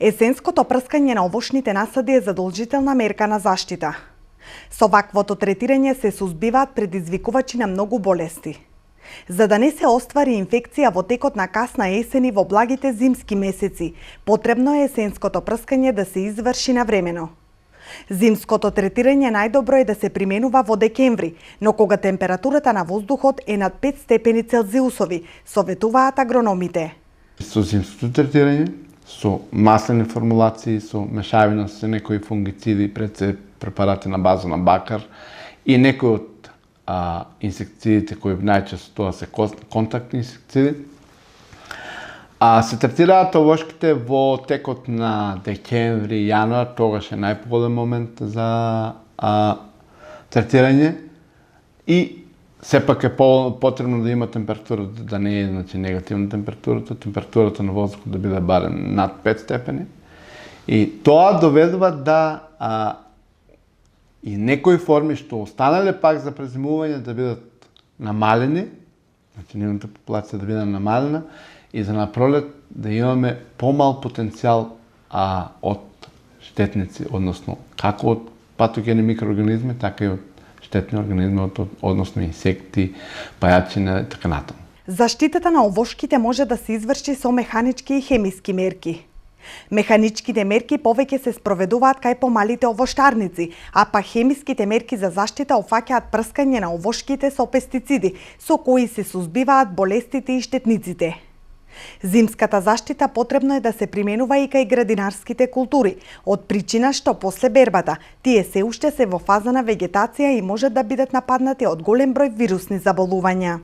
Есенското прскање на овошните насади е задолжителна мерка на заштита. Со ваквото третирање се сузбиваат предизвикувачи на многу болести. За да не се оствари инфекција во текот на касна есен и во благите зимски месеци, потребно е есенското прскање да се изврши навремено. Зимското третирање најдобро е да се применува во декември, но кога температурата на воздухот е над 5 степени Целзиусови, советуваат агрономите. Со зимското третирање, со маслени формулации, со мешавина со некои фунгициди, пред се препарати на база на бакар и некои од инсектицидите кои најчесто тоа се контактни инсектициди. Се третираат овошките во текот на декември, јануар, тогаш е најпоголем момент за третирање и сепак е потребно да има температура, да не е негативна температурата на воздухот да биде барем над 5 степени. И тоа доведува да и некои форми што останале пак за презимување да бидат намалени, нивната популација да биде намалена и за напролет да имаме помал потенцијал од штетници, односно како од патогени микроорганизми, така и од штетни организми, односно инсекти, пајачина и така натаму. Заштитата на овошките може да се изврши со механички и хемиски мерки. Механичките мерки повеќе се спроведуваат кај помалите овоштарници, а па хемиските мерки за заштита опфаќаат прскање на овошките со пестициди, со кои се сузбиваат болестите и штетниците. Зимската заштита потребно е да се применува и кај градинарските култури, од причина што после бербата, тие се уште се во фаза на вегетација и можат да бидат нападнати од голем број вирусни заболувања.